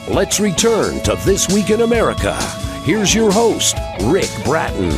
Let's return to This Week in America. Here's your host, Rick Bratton.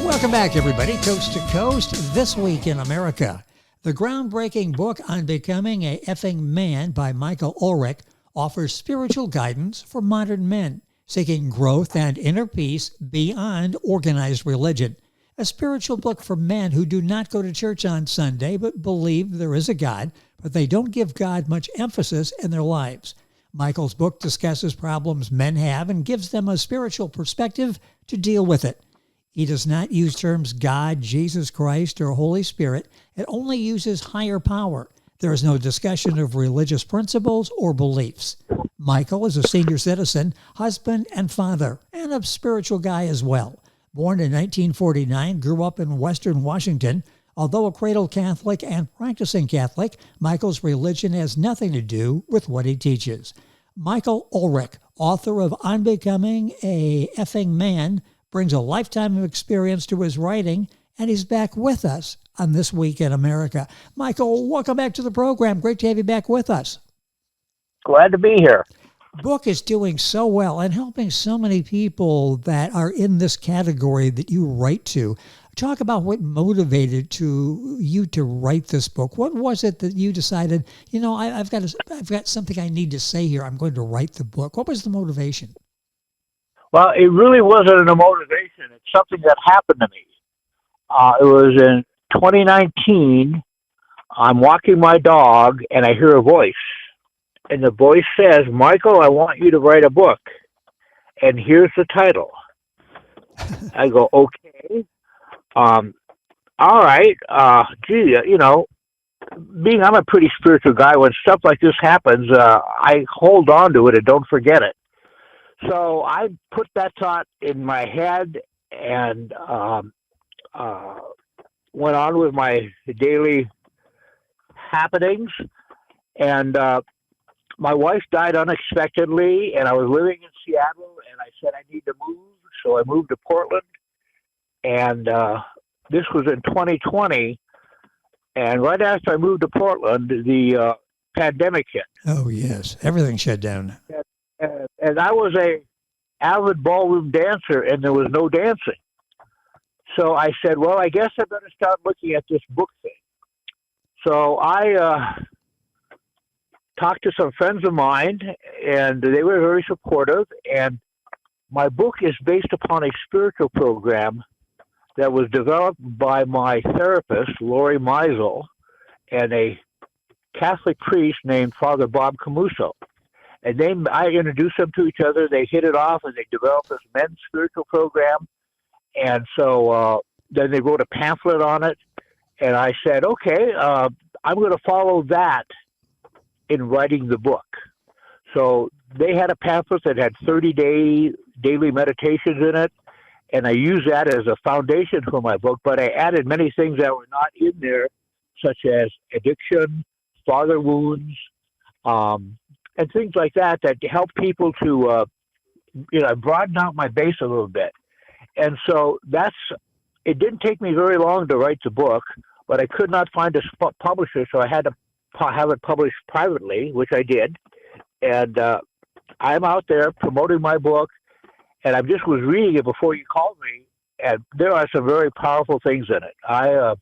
Welcome back, everybody. Coast to Coast, This Week in America. The groundbreaking book on becoming a effing man by Michael Ulrich offers spiritual guidance for modern men seeking growth and inner peace beyond organized religion. A spiritual book for men who do not go to church on Sunday but believe there is a God, but they don't give God much emphasis in their lives. Michael's book discusses problems men have and gives them a spiritual perspective to deal with it. He does not use terms God, Jesus Christ, or Holy Spirit. It only uses higher power. There is no discussion of religious principles or beliefs. Michael is a senior citizen, husband and father, and a spiritual guy as well. Born in 1949, grew up in Western Washington. Although a cradle Catholic and practicing Catholic, Michael's religion has nothing to do with what he teaches. Michael Ulrich, author of On Becoming a Effing Man, brings a lifetime of experience to his writing, and he's back with us on This Week in America. Michael, welcome back to the program. Great to have you back with us. Glad to be here. Book is doing so well and helping so many people that are in this category that you write to. Talk about what motivated you to write this book. What was it that you decided, I've got something I need to say here. I'm going to write the book. What was the motivation? Well, it really wasn't a motivation. It's something that happened to me. It was in 2019. I'm walking my dog and I hear a voice. And the voice says, "Michael, I want you to write a book. And here's the title." I go, "Okay. All right. I'm a pretty spiritual guy. When stuff like this happens, I hold on to it and don't forget it. So I put that thought in my head and went on with my daily happenings. And my wife died unexpectedly, and I was living in Seattle, and I said I need to move. So I moved to Portland, and this was in 2020. And right after I moved to Portland, the pandemic hit. Oh, yes. Everything shut down. And I was a avid ballroom dancer, and there was no dancing. So I said, well, I guess I better start looking at this book thing. So I talked to some friends of mine, and they were very supportive. And my book is based upon a spiritual program that was developed by my therapist, Lori Meisel, and a Catholic priest named Father Bob Camuso. And I introduced them to each other. They hit it off, and they developed this men's spiritual program. And so then they wrote a pamphlet on it. And I said, okay, I'm going to follow that in writing the book. So they had a pamphlet that had 30-day daily meditations in it. And I used that as a foundation for my book. But I added many things that were not in there, such as addiction, father wounds, and things like that help people to, broaden out my base a little bit. And so it didn't take me very long to write the book, but I could not find a publisher, so I had to have it published privately, which I did. And I'm out there promoting my book, and I just was reading it before you called me, and there are some very powerful things in it. I'd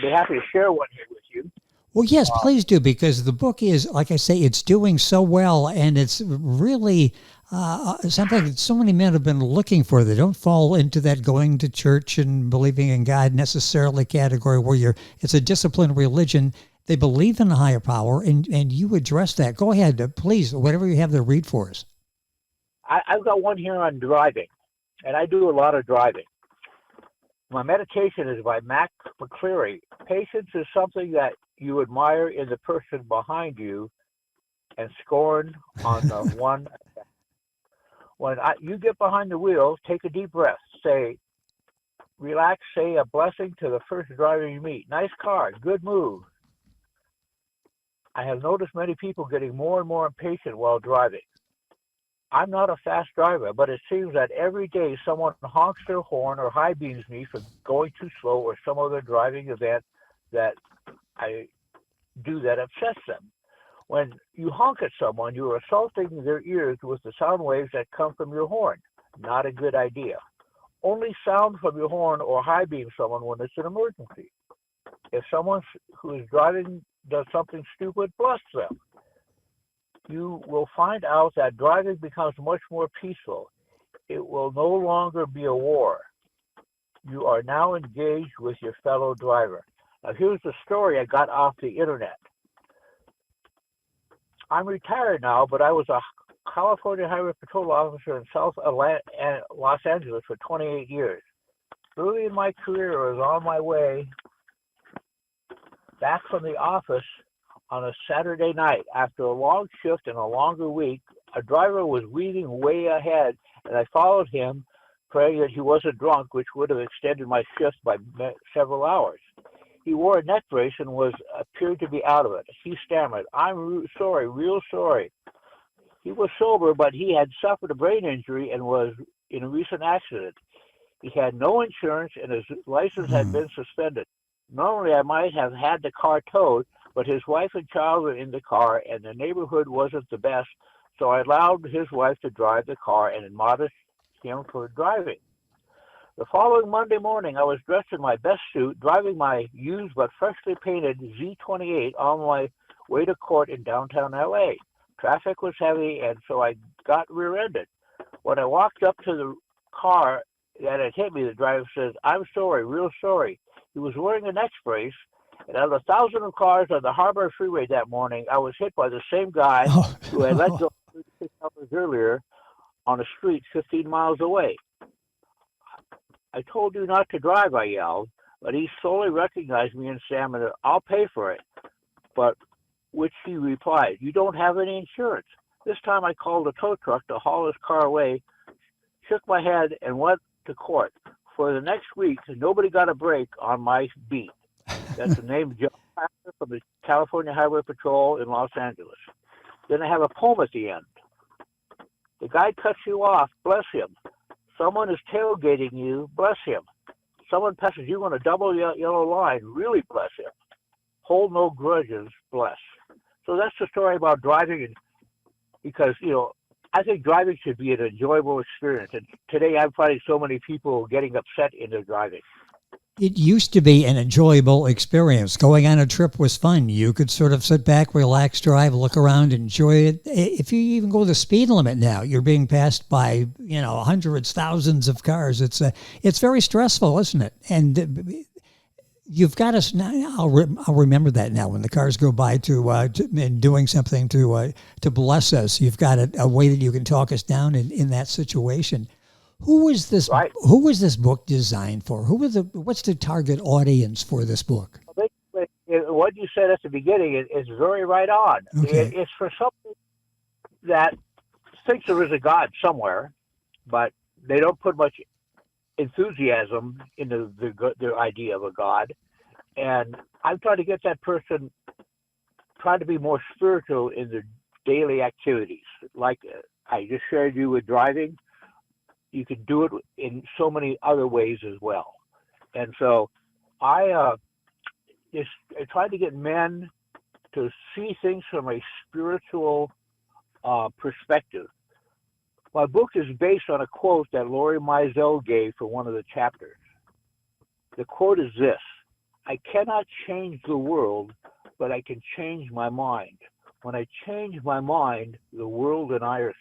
be happy to share one here with you. Well, yes, please do, because the book is, like I say, it's doing so well, and it's really something that so many men have been looking for. They don't fall into that going to church and believing in God necessarily category where it's a disciplined religion. They believe in a higher power, and you address that. Go ahead, please, whatever you have to read for us. I've got one here on driving, and I do a lot of driving. My meditation is by Mac McCleary. Patience is something that you admire in the person behind you and scorn on the one. When you get behind the wheel, take a deep breath. Relax, say a blessing to the first driver you meet. Nice car, good move. I have noticed many people getting more and more impatient while driving. I'm not a fast driver, but it seems that every day someone honks their horn or high beams me for going too slow or some other driving event that I do that upsets them. When you honk at someone, you are assaulting their ears with the sound waves that come from your horn. Not a good idea. Only sound from your horn or high beam someone when it's an emergency. If someone who is driving does something stupid, bless them. You will find out that driving becomes much more peaceful. It will no longer be a war. You are now engaged with your fellow driver. Now, here's the story I got off the internet. I'm retired now, but I was a California Highway Patrol officer in Los Angeles for 28 years. Early in my career, I was on my way back from the office on a Saturday night. After a long shift and a longer week, a driver was weaving way ahead, and I followed him, praying that he wasn't drunk, which would have extended my shift by several hours. He wore a neck brace and appeared to be out of it. He stammered, "I'm sorry, real sorry." He was sober, but he had suffered a brain injury and was in a recent accident. He had no insurance, and his license had been suspended. Normally, I might have had the car towed, but his wife and child were in the car, and the neighborhood wasn't the best, so I allowed his wife to drive the car and admonished him for driving. The following Monday morning, I was dressed in my best suit, driving my used but freshly painted Z28 on my way to court in downtown LA. Traffic was heavy, and so I got rear-ended. When I walked up to the car that had hit me, the driver says, "I'm sorry, real sorry." He was wearing a neck brace, and out of 1,000 cars on the Harbor Freeway that morning, I was hit by the same guy who had let go 36 hours earlier on a street 15 miles away. "I told you not to drive," I yelled, but he slowly recognized me and stammered, "I'll pay for it." But which he replied, "You don't have any insurance." This time I called a tow truck to haul his car away, shook my head, and went to court. For the next week, nobody got a break on my beat. That's the name, John Packer from the California Highway Patrol in Los Angeles. Then I have a poem at the end. The guy cuts you off, bless him. Someone is tailgating you, bless him. Someone passes you on a double yellow line, really bless him. Hold no grudges, bless. So that's the story about driving, and because, I think driving should be an enjoyable experience. And today I'm finding so many people getting upset in their driving. It used to be an enjoyable experience. Going on a trip was fun. You could sort of sit back, relax, drive, look around, enjoy it. If you even go the speed limit now, you're being passed by, hundreds, thousands of cars. It's very stressful, isn't it? And you've got us now. I'll remember that now when the cars go by and doing something to bless us. You've got a way that you can talk us down in that situation. Who was this? Right. Who was this book designed for? What's the target audience for this book? What you said at the beginning is very right on. Okay. It's for something that thinks there is a God somewhere, but they don't put much enthusiasm into their idea of a God. And I'm trying to get that person trying to be more spiritual in their daily activities. Like I just shared you with driving. You can do it in so many other ways as well. And so I try to get men to see things from a spiritual perspective. My book is based on a quote that Lori Mizell gave for one of the chapters. The quote is this: "I cannot change the world, but I can change my mind. When I change my mind, the world and I are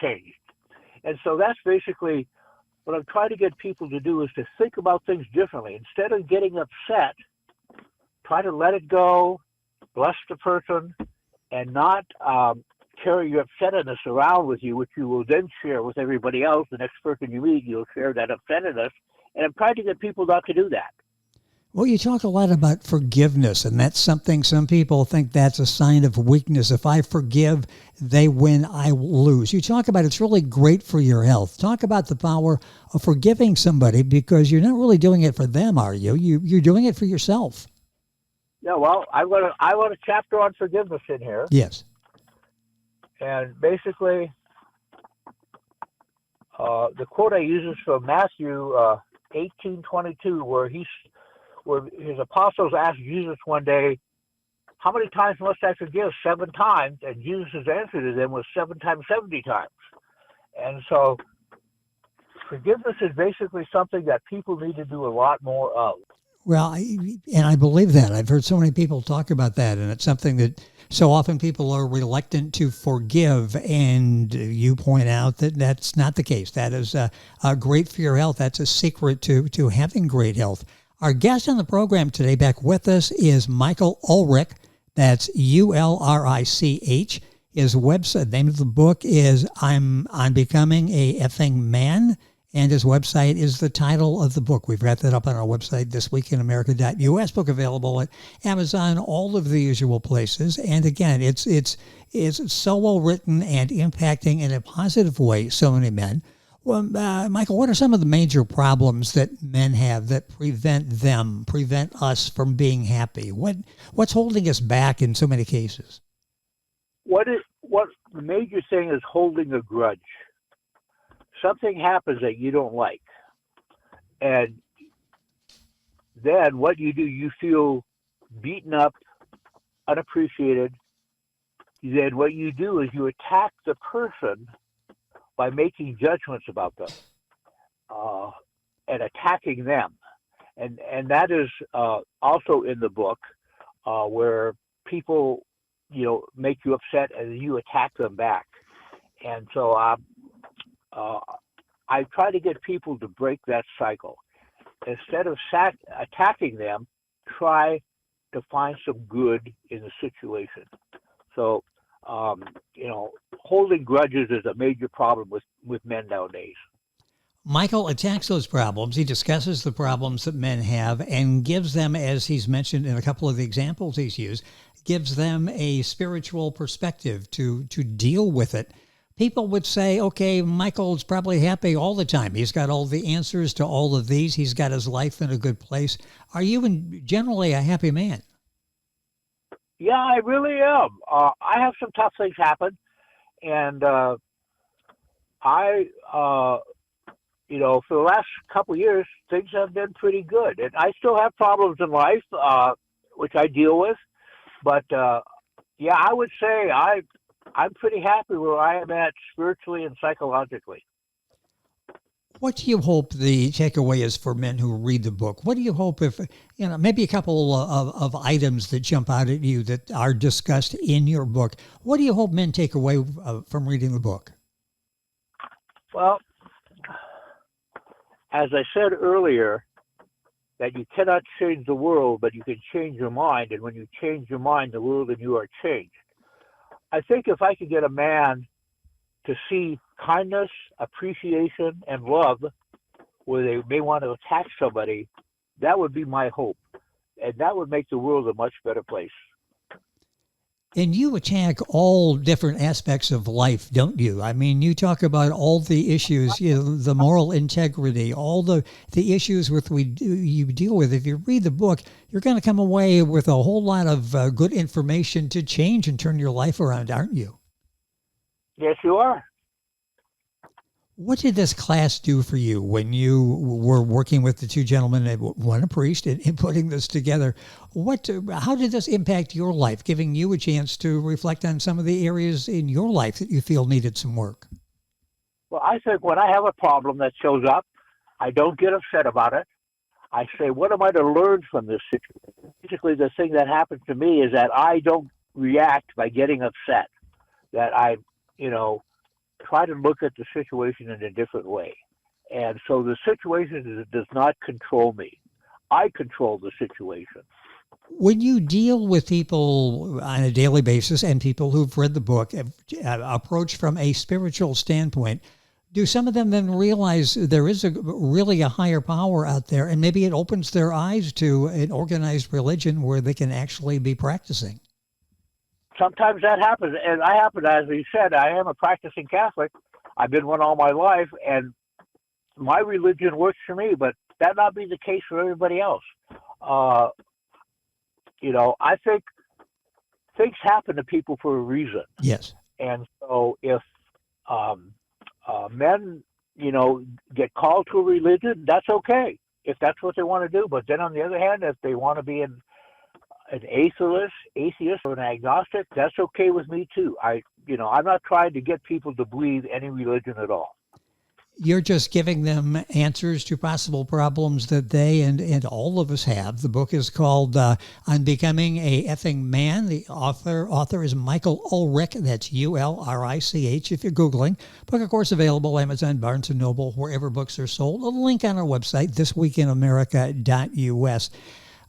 changed." And so that's basically what I'm trying to get people to do, is to think about things differently. Instead of getting upset, try to let it go, bless the person, and not carry your upsetness around with you, which you will then share with everybody else. The next person you meet, you'll share that upsetness. And I'm trying to get people not to do that. Well, you talk a lot about forgiveness, and that's something some people think that's a sign of weakness. If I forgive, they win, I lose. You talk about it's really great for your health. Talk about the power of forgiving somebody, because you're not really doing it for them, are you? You're doing it for yourself. Yeah, well, I want a chapter on forgiveness in here. Yes. And basically, the quote I use is from Matthew 18:22, where his apostles asked Jesus one day, how many times must I forgive? 7 times. And Jesus' answer to them was 7 times, 70 times. And so forgiveness is basically something that people need to do a lot more of. Well, and I believe that. I've heard so many people talk about that, and it's something that so often people are reluctant to forgive, and you point out that that's not the case. That is great for your health. That's a secret to having great health. Our guest on the program today, back with us, is Michael Ulrich. That's Ulrich. His website, name of the book is I'm Becoming a Effing Man. And his website is the title of the book. We've got that up on our website, thisweekinamerica.us. Book available at Amazon, all of the usual places. And again, it's so well written and impacting in a positive way so many men. Well, Michael, what are some of the major problems that men have that prevent us from being happy? What's holding us back in so many cases? What the major thing is holding a grudge. Something happens that you don't like. And then what you do, you feel beaten up, unappreciated. Then what you do is you attack the person by making judgments about them and attacking them. And that is also in the book where people, make you upset and you attack them back. And so I try to get people to break that cycle. Instead of attacking them, try to find some good in the situation. So, holding grudges is a major problem with men nowadays. Michael attacks those problems. He discusses the problems that men have and gives them, as he's mentioned in a couple of the examples he's used, gives them a spiritual perspective to deal with it. People would say, okay, Michael's probably happy all the time. He's got all the answers to all of these. He's got his life in a good place. Are you generally a happy man? Yeah, I really am. I have some tough things happen. And for the last couple of years, things have been pretty good. And I still have problems in life, which I deal with. But, I would say I'm pretty happy where I am at spiritually and psychologically. What do you hope the takeaway is for men who read the book? What do you hope if, maybe a couple of items that jump out at you that are discussed in your book? What do you hope men take away from reading the book? Well, as I said earlier, that you cannot change the world, but you can change your mind. And when you change your mind, the world and you are changed. I think if I could get a man to see kindness, appreciation, and love where they may want to attack somebody, that would be my hope. And that would make the world a much better place. And you attack all different aspects of life, don't you? I mean, you talk about all the issues, the moral integrity, all the issues you deal with. If you read the book, you're going to come away with a whole lot of good information to change and turn your life around, aren't you? Yes, you are. What did this class do for you when you were working with the two gentlemen, one a priest, in putting this together? How did this impact your life, giving you a chance to reflect on some of the areas in your life that you feel needed some work? Well, I think when I have a problem that shows up, I don't get upset about it. I say, what am I to learn from this situation? Basically, the thing that happens to me is that I don't react by getting upset, that I, try to look at the situation in a different way. And so the situation does not control me. I control the situation. When you deal with people on a daily basis and people who've read the book, approach from a spiritual standpoint, do some of them then realize there is really a higher power out there, and maybe it opens their eyes to an organized religion where they can actually be practicing? Sometimes that happens, and I happen, as you said, I am a practicing Catholic. I've been one all my life, and my religion works for me, but that not be the case for everybody else. I think things happen to people for a reason. Yes. And so if men, get called to a religion, that's okay, if that's what they want to do. But then on the other hand, if they want to be in an atheist or an agnostic, that's okay with me too. I'm not trying to get people to believe any religion at all. You're just giving them answers to possible problems that they and all of us have. The book is called On Becoming a Effing Man. The author is Michael Ulrich. That's Ulrich if you're Googling. Book, of course, available Amazon, Barnes & Noble, wherever books are sold. A link on our website, thisweekinamerica.us.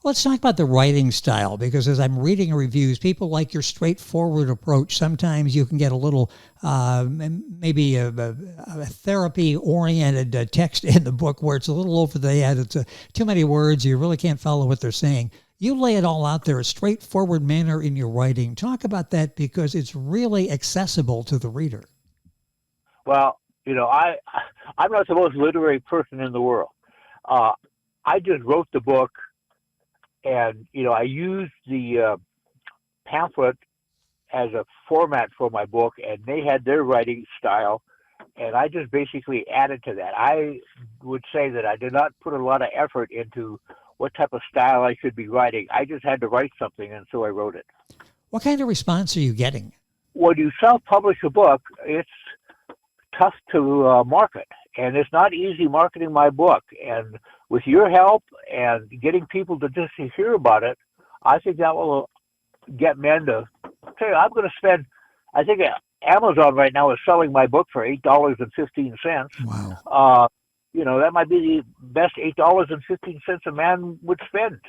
Let's talk about the writing style, because as I'm reading reviews, people like your straightforward approach. Sometimes you can get a little, maybe a therapy-oriented text in the book where it's a little over the head. It's too many words. You really can't follow what they're saying. You lay it all out there, a straightforward manner in your writing. Talk about that, because it's really accessible to the reader. Well, I'm not the most literary person in the world. I just wrote the book. And, I used the pamphlet as a format for my book, and they had their writing style, and I just basically added to that. I would say that I did not put a lot of effort into what type of style I should be writing. I just had to write something, and so I wrote it. What kind of response are you getting? When you self-publish a book, it's tough to market, and it's not easy marketing my book. And with your help and getting people to just hear about it, I think that will get men to say, I'm going to spend, I think Amazon right now is selling my book for $8.15. Wow. That might be the best $8.15 a man would spend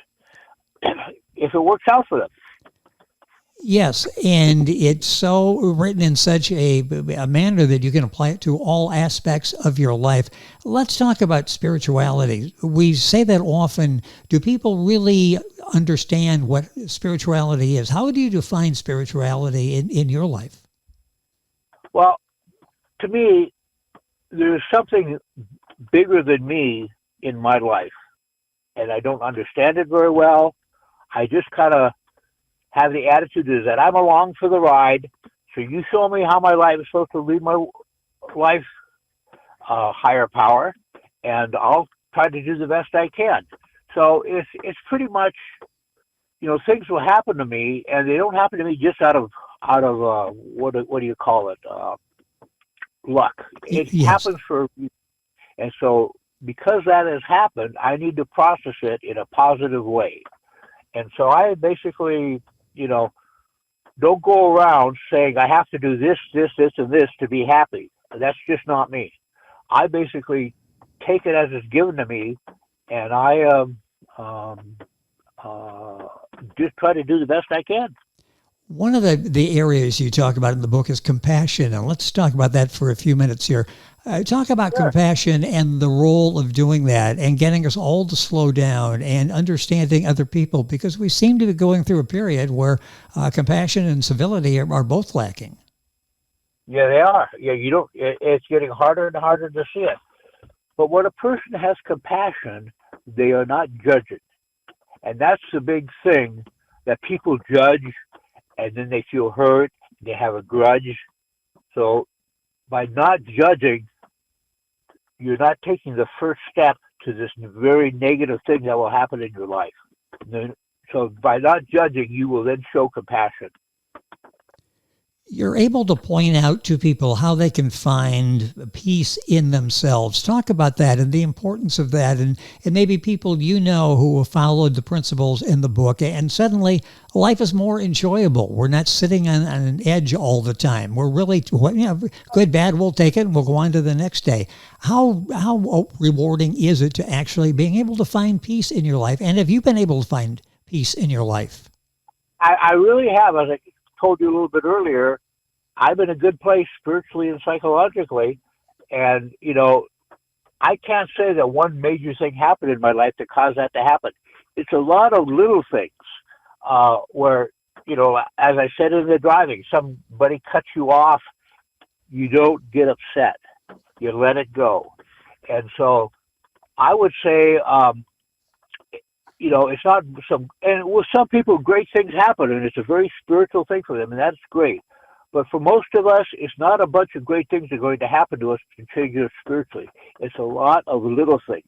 if it works out for them. Yes, and it's so written in such a manner that you can apply it to all aspects of your life. Let's talk about spirituality. We say that often. Do people really understand what spirituality is? How do you define spirituality in your life? Well, to me, there's something bigger than me in my life, and I don't understand it very well. I just kind of have the attitude is that I'm along for the ride. So you show me how my life is supposed to lead my life, higher power, and I'll try to do the best I can. So it's pretty much, things will happen to me, and they don't happen to me just out of what do you call it? Luck. It happens for, and so because that has happened, I need to process it in a positive way. And so I basically, don't go around saying I have to do this, and this to be happy. That's just not me. I basically take it as it's given to me, and I just try to do the best I can. One of the areas you talk about in the book is compassion, and let's talk about that for a few minutes here. Talk about Sure. compassion and the role of doing that and getting us all to slow down and understanding other people, because we seem to be going through a period where compassion and civility are both lacking. Yeah, they are. Yeah, it's getting harder and harder to see it. But when a person has compassion, they are not judging. And that's the big thing, that people judge, and then they feel hurt, they have a grudge. So by not judging, you're not taking the first step to this very negative thing that will happen in your life. So by not judging, you will then show compassion. You're able to point out to people how they can find peace in themselves. Talk about that and the importance of that, and maybe people who have followed the principles in the book, and suddenly life is more enjoyable. We're not sitting on an edge all the time. We're really, good, bad, we'll take it, and we'll go on to the next day. How rewarding is it to actually being able to find peace in your life? And have you been able to find peace in your life? I really have. As I told you a little bit earlier, I'm in a good place spiritually and psychologically, and I can't say that one major thing happened in my life that caused that to happen. It's a lot of little things where, as I said in the driving, somebody cuts you off, you don't get upset, you let it go. And so I would say it's not and with some people, great things happen, and it's a very spiritual thing for them, and that's great. But for most of us, it's not a bunch of great things that are going to happen to us to change us spiritually. It's a lot of little things.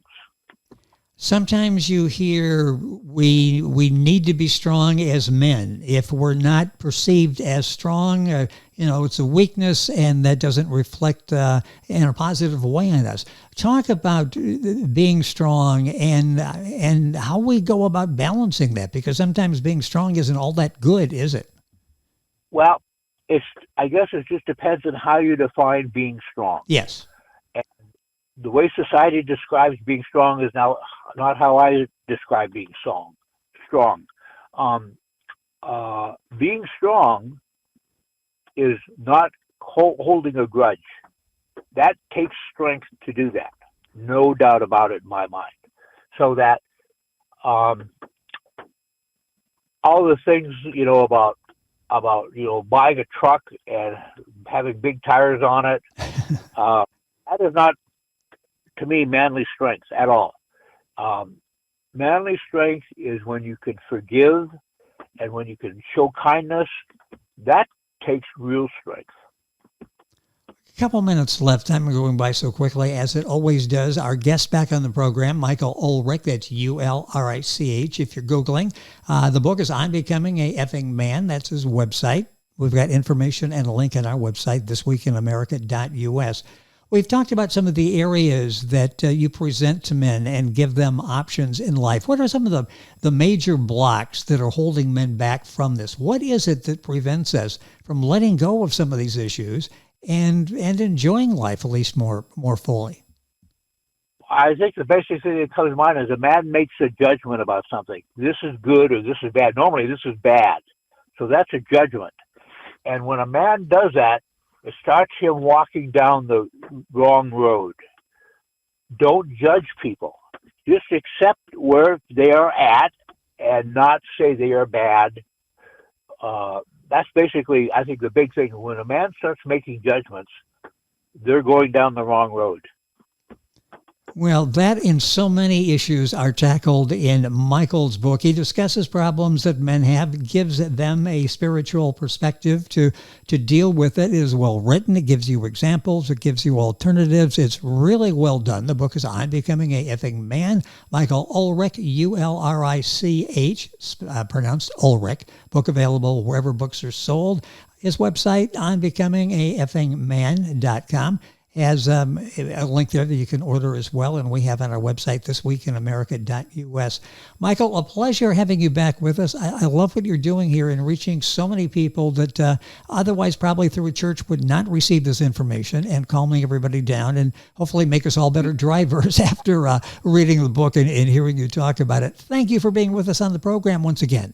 Sometimes you hear we need to be strong as men. If we're not perceived as strong, it's a weakness, and that doesn't reflect in a positive way on us. Talk about being strong and how we go about balancing that, because sometimes being strong isn't all that good, is it? Well, I guess it just depends on how you define being strong. Yes. The way society describes being strong is now not how I describe being strong. Being strong is not holding a grudge. That takes strength to do that. No doubt about it in my mind. So that all the things, about buying a truck and having big tires on it, that is not, to me, manly strength at all. Manly strength is when you can forgive and when you can show kindness. That takes real strength. A couple minutes left. Time going by so quickly, as it always does. Our guest back on the program, Michael Ulrich. That's Ulrich. If you're Googling, the book is On Becoming a Effing Man. That's his website. We've got information and a link on our website, thisweekinamerica.us. We've talked about some of the areas that you present to men and give them options in life. What are some of the major blocks that are holding men back from this? What is it that prevents us from letting go of some of these issues and enjoying life at least more fully? I think the basic thing that comes to mind is a man makes a judgment about something. This is good or this is bad. Normally, this is bad. So that's a judgment. And when a man does that, it starts him walking down the wrong road. Don't judge people. Just accept where they are at and not say they are bad. That's basically, I think, the big thing. When a man starts making judgments, they're going down the wrong road. Well, that and so many issues are tackled in Michael's book. He discusses problems that men have, gives them a spiritual perspective to deal with it. It is well written. It gives you examples. It gives you alternatives. It's really well done. The book is On Becoming a Effing Man. Michael Ulrich, Ulrich, pronounced Ulrich. Book available wherever books are sold. His website, onbecomingafeffingman.com. has a link there that you can order as well, and we have on our website, thisweekinamerica.us. Michael, a pleasure having you back with us. I love what you're doing here in reaching so many people that otherwise probably through a church would not receive this information, and calming everybody down, and hopefully make us all better drivers after reading the book and hearing you talk about it. Thank you for being with us on the program once again.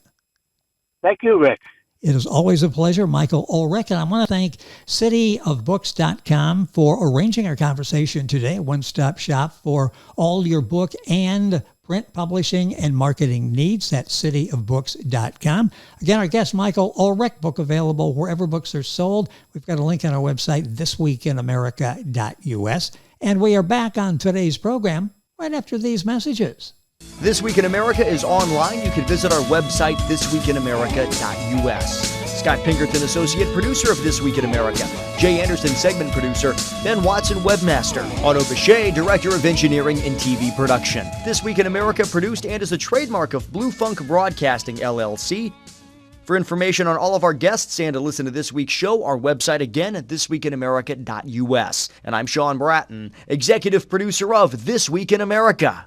Thank you, Rick. It is always a pleasure, Michael Ulrich, and I want to thank cityofbooks.com for arranging our conversation today, a one-stop shop for all your book and print publishing and marketing needs. That's cityofbooks.com. Again, our guest, Michael Ulrich, book available wherever books are sold. We've got a link on our website, thisweekinamerica.us. And we are back on today's program right after these messages. This Week in America is online. You can visit our website, thisweekinamerica.us. Scott Pinkerton, associate producer of This Week in America. Jay Anderson, segment producer. Ben Watson, webmaster. Otto Bechet, director of engineering and TV production. This Week in America produced and is a trademark of Blue Funk Broadcasting, LLC. For information on all of our guests and to listen to this week's show, our website again at thisweekinamerica.us. And I'm Sean Bratton, executive producer of This Week in America.